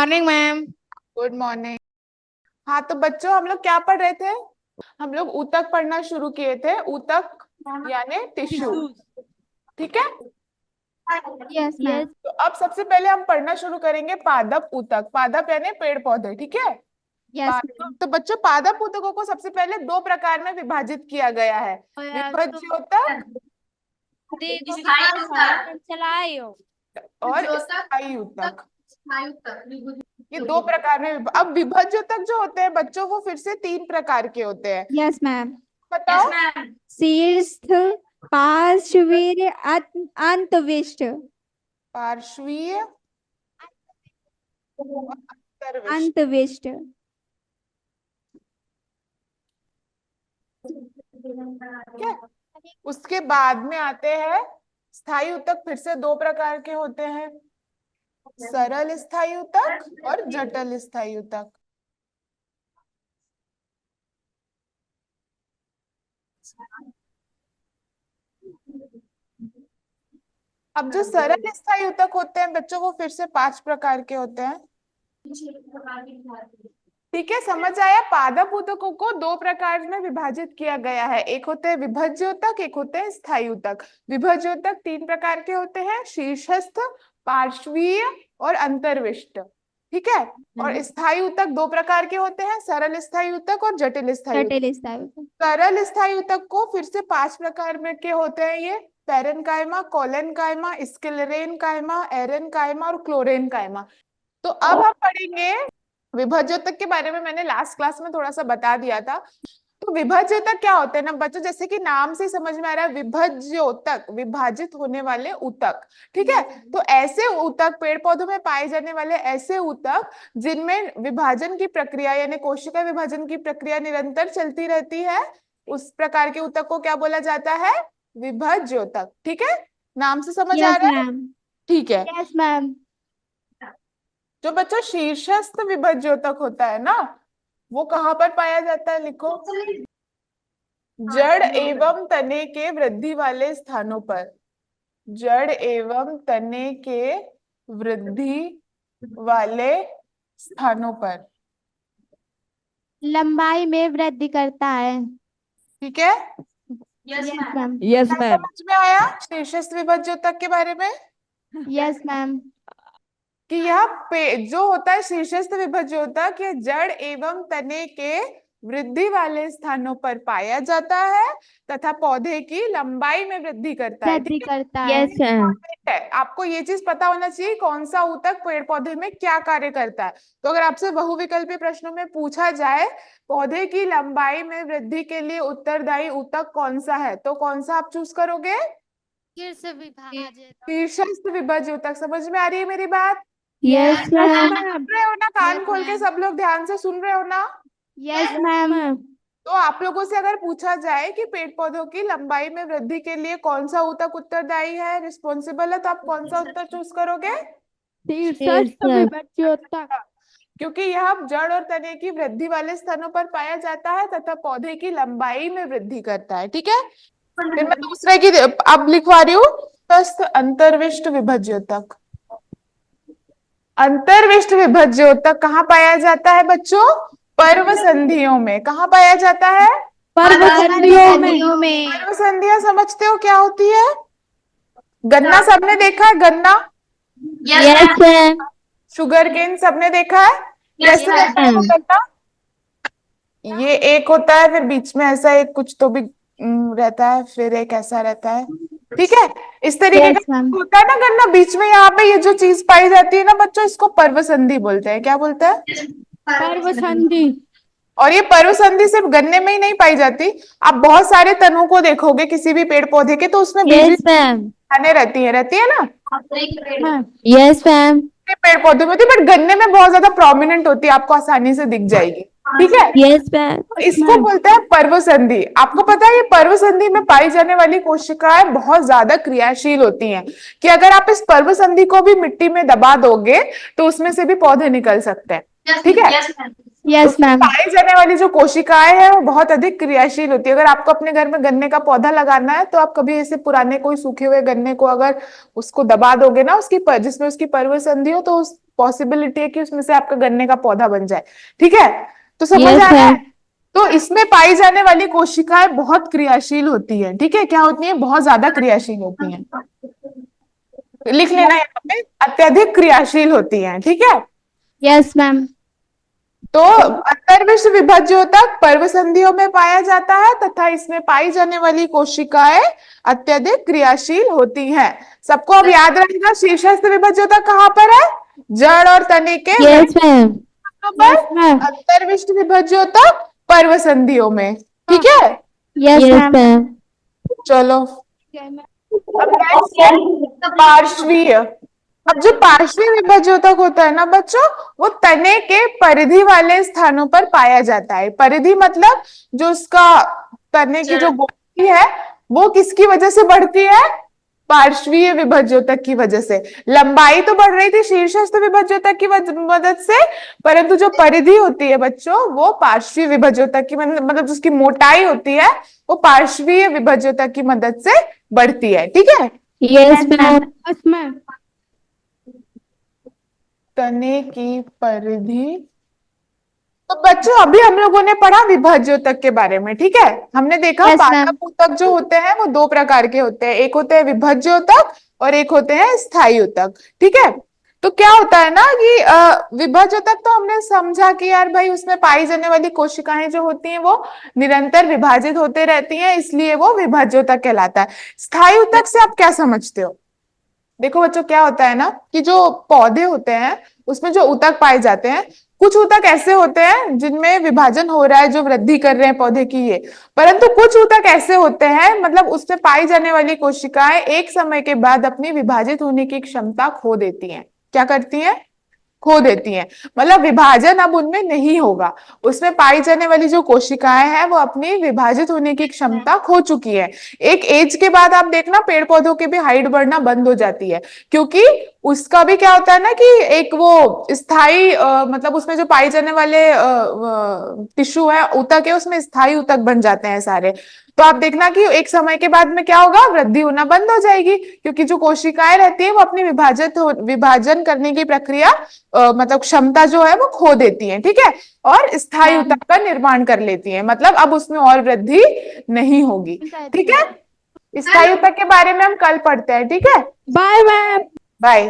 Morning ma'am. Good morning. हाँ तो बच्चों हम लोग क्या पढ़ रहे थे? हम लोग ऊतक पढ़ना शुरू किए थे। ऊतक यानी टिश्यू। टिश्यूज। ठीक है। Yes ma'am. यस। तो अब सबसे पहले हम पढ़ना शुरू करेंगे पादप ऊतक। पादप यानी पेड़ पौधे। ठीक है। Yes ma'am. तो बच्चों पादप ऊतकों को सबसे पहले दो प्रकार में विभाजित किया गया है। विभज्योतक चलाइयो। और स्थायी ऊतक। ये दो प्रकार में अब विभज्योतक जो होते हैं बच्चों वो फिर से तीन प्रकार के होते हैं। Yes ma'am. बताओ। शीर्ष, पार्श्वीय, अंतविष्ट। पार्श्वीय और अंतर्विष्ट। अंतविष्ट। ठीक है। उसके बाद में आते हैं स्थायी ऊतक। फिर से दो प्रकार के होते हैं, सरल स्थायी ऊतक और जटिल स्थायी ऊतक। अब जो सरल स्थायी ऊतक होते हैं बच्चों वो फिर से पांच प्रकार के होते हैं। ठीक है, समझ आया? पादप ऊतकों को दो प्रकार में विभाजित किया गया है। एक होते हैं विभज्य ऊतक, एक होते हैं स्थायी ऊतक। विभज्य ऊतक तीन प्रकार के होते हैं, शीर्षस्थ, पार्श्वीय और अंतर्विष्ट। ठीक है। और स्थायी ऊतक दो प्रकार के होते हैं, सरल स्थायी ऊतक और जटिल स्थायी ऊतक। जटिल स्थायी। सरल स्थायी ऊतक को फिर से पांच प्रकार में के होते हैं, ये पैरेनकाइमा, कोलेनकाइमा, स्क्लेरेनकाइमा, एरेनकाइमा और क्लोरेनकाइमा। तो अब हम पढ़ेंगे विभज्योतक के बारे में। मैंने लास्ट क्लास में थोड़ा सा बता दिया था। तो विभज्योतक क्या होते हैं ना बच्चों, जैसे कि नाम से समझ में आ रहा है, विभज्योतक विभाजित होने वाले ऊतक। ठीक है। तो ऐसे ऊतक, पेड़ पौधों में पाए जाने वाले ऐसे ऊतक जिनमें विभाजन की प्रक्रिया यानी कोशिका विभाजन की प्रक्रिया निरंतर चलती रहती है, उस प्रकार के ऊतक को क्या बोला जाता है? विभज्योतक। ठीक है। नाम से समझ आ यस रहा है? मैम। ठीक है। Yes ma'am. जो बच्चों शीर्षस्थ विभज्योतक होता है ना, वो कहाँ पर पाया जाता है? लिखो, जड़ एवं तने के वृद्धि वाले स्थानों पर। जड़ एवं तने के वृद्धि वाले स्थानों पर। लंबाई में वृद्धि करता है। ठीक है। Yes ma'am. यस क्या मैम। समझ में आया शीर्षस्थ विभज्योतक के बारे में? Yes ma'am. कि यह जो होता है शीर्षस्थ विभज्योतक, ये जड़ एवं तने के वृद्धि वाले स्थानों पर पाया जाता है तथा पौधे की लंबाई में वृद्धि करता है। वृद्धि ठीक है। करता है। Yes ma'am. आपको ये चीज पता होना चाहिए कौन सा ऊतक पेड़ पौधे में क्या कार्य करता है। तो अगर आपसे बहुविकल्पी प्रश्नों में पूछा जाए पौधे की लंबाई में वृद्धि के लिए उत्तरदायी ऊतक कौन सा है, तो कौन सा आप चूज करोगे? शीर्षस्थ विभज्य ऊतक। समझ में आ रही है मेरी बात? Yes ma'am. सुन रहे हो ना? कान खोल के सब लोग ध्यान से सुन रहे हो ना? Yes ma'am. तो आप लोगों से अगर पूछा जाए कि पेड़ पौधों की लंबाई में वृद्धि के लिए कौन सा ऊतक उत्तरदायी है, रिस्पॉन्सिबल है, तो आप कौन सा उत्तर चूज करोगे? शीर्षस्थ विभज्योतक। क्योंकि यह जड़ और तने की वृद्धि वाले स्थानों पर पाया जाता है तथा पौधे की लंबाई में वृद्धि करता है। ठीक है। फिर मैं दूसरे की अब लिखवा रही हूँ, अंतर्विष्ट विभज्योतक। अंतर्विष्ट विभज्योतक कहाँ पाया जाता है बच्चों? पर्व संधियों में। कहाँ पाया जाता है? पर्व संधियों में। पर्व संधियां समझते हो क्या होती है? गन्ना सबने देखा है? गन्ना, यस मैम। शुगर केन सबने देखा है? कैसे रहता है वो गन्ना? ये एक होता है, फिर बीच में ऐसा एक कुछ तो भी रहता है, फिर एक ऐसा रहता है। ठीक है। इस तरीके यस का मैम। होता है ना गन्ना, बीच में यहाँ पे ये जो चीज पाई जाती है ना बच्चों, इसको पर्व संधि बोलते हैं। क्या बोलते हैं? पर्व संधि। और ये पर्व संधि सिर्फ गन्ने में ही नहीं पाई जाती, आप बहुत सारे तनों को देखोगे किसी भी पेड़ पौधे के, तो उसमें बीच यस मैम। दाने रहती है ना? Yes ma'am. पेड़ पौधे में होती है, बट गन्ने में बहुत ज्यादा प्रोमिनेंट होती है, आपको आसानी से दिख जाएगी। ठीक है। Yes ma'am. इसको बोलते हैं पर्व संधि। आपको पता है ये पर्व संधि में पाई जाने वाली कोशिकाएं बहुत ज्यादा क्रियाशील होती हैं, कि अगर आप इस पर्व संधि को भी मिट्टी में दबा दोगे तो उसमें से भी पौधे निकल सकते हैं। ठीक है। Yes ma'am. पाई जाने वाली जो कोशिकाएं हैं वो बहुत अधिक क्रियाशील होती है। अगर आपको अपने घर में गन्ने का पौधा लगाना है तो आप कभी ऐसे पुराने कोई सूखे हुए गन्ने को अगर उसको दबा दोगे ना, उसकी जिसमें उसकी पर्व संधि हो, तो पॉसिबिलिटी है कि उसमें से आपका गन्ने का पौधा बन जाए। ठीक है, तो समझ Yes, आ रहा है। ma'am. तो इसमें पाई जाने वाली कोशिकाएं बहुत क्रियाशील होती है। ठीक है, क्या होती है, बहुत ज्यादा क्रियाशील होती हैं। लिख लेना यहाँ पे, अत्यधिक क्रियाशील होती हैं। ठीक है, Yes, ma'am. तो अंतर्विश्व विभज्योतक पर्वसंधियों में पाया जाता है तथा इसमें पाई जाने वाली कोशिकाएं अत्यधिक क्रियाशील होती हैं। सबको अब याद रहेगा शीर्षस्थ विभज्योतक कहाँ पर है, जड़ और तने के Yes, ma'am. पर, Yes, ma'am. अंतर्विश्व विभज्योतक पर्वसंधियों में। ठीक है, Yes, Yes, ma'am. ma'am. चलो अब next है पार्श्वीय। अब जो पार्श्वीय विभज्योतक होता है ना बच्चों, वो तने के परिधि वाले स्थानों पर पाया जाता है। परिधि मतलब जो उसका तने की जो गोलाई है वो किसकी वजह से बढ़ती है, पार्श्वीय विभज्योतक की वजह से। लंबाई तो बढ़ रही थी शीर्षस्थ विभज्योतक की मदद से, परंतु जो परिधि होती है बच्चों वो पार्श्वीय विभज्योतक की मतलब जिसकी मोटाई होती है वो पार्श्वीय विभज्योतक की मदद से बढ़ती है। ठीक है, Yes, ma'am. Yes, ma'am. तने की परिधि। तो बच्चों अभी हम लोगों ने पढ़ा विभज्योतक के बारे में। ठीक है, हमने देखा Yes, ma'am. पादप ऊतक जो होते हैं वो दो प्रकार के होते हैं, एक होते हैं विभज्योतक और एक होते हैं स्थायी ऊतक। ठीक है, तो क्या होता है ना कि विभज्योतक तो हमने समझा कि यार भाई उसमें पाई जाने वाली कोशिकाएं जो होती हैं वो निरंतर विभाजित होते रहती हैं, इसलिए वो विभज्योतक कहलाता है। स्थायी ऊतक से आप क्या समझते हो? देखो बच्चों क्या होता है ना कि जो पौधे होते हैं उसमें जो ऊतक पाए जाते हैं, कुछ ऊतक ऐसे होते हैं जिनमें विभाजन हो रहा है, जो वृद्धि कर रहे हैं पौधे की ये, परंतु कुछ ऊतक ऐसे होते हैं मतलब उसमें पाई जाने वाली कोशिकाएं एक समय के बाद अपनी विभाजित होने की क्षमता खो देती हैं। क्या करती हैं, खो देती हैं, मतलब विभाजन अब उनमें नहीं होगा। उसमें पाई जाने वाली जो कोशिकाएं हैं वो अपनी विभाजित होने की क्षमता खो चुकी है। एक एज के बाद आप देखना पेड़ पौधों की भी हाइट बढ़ना बंद हो जाती है, क्योंकि उसका भी क्या होता है ना कि एक वो स्थायी मतलब उसमें जो पाई जाने वाले टिश्यू है, ऊतक है, उसमें स्थायी ऊतक बन जाते हैं सारे। तो आप देखना कि एक समय के बाद में क्या होगा, वृद्धि होना बंद हो जाएगी, क्योंकि जो कोशिकाएं रहती है वो अपनी विभाजन करने की प्रक्रिया मतलब क्षमता जो है वो खो देती है। ठीक है, और स्थायी ऊतक का निर्माण कर लेती है, मतलब अब उसमें और वृद्धि नहीं होगी। ठीक है, स्थायी ऊतक के बारे में हम कल पढ़ते हैं। ठीक है, Bye, ma'am. बाय।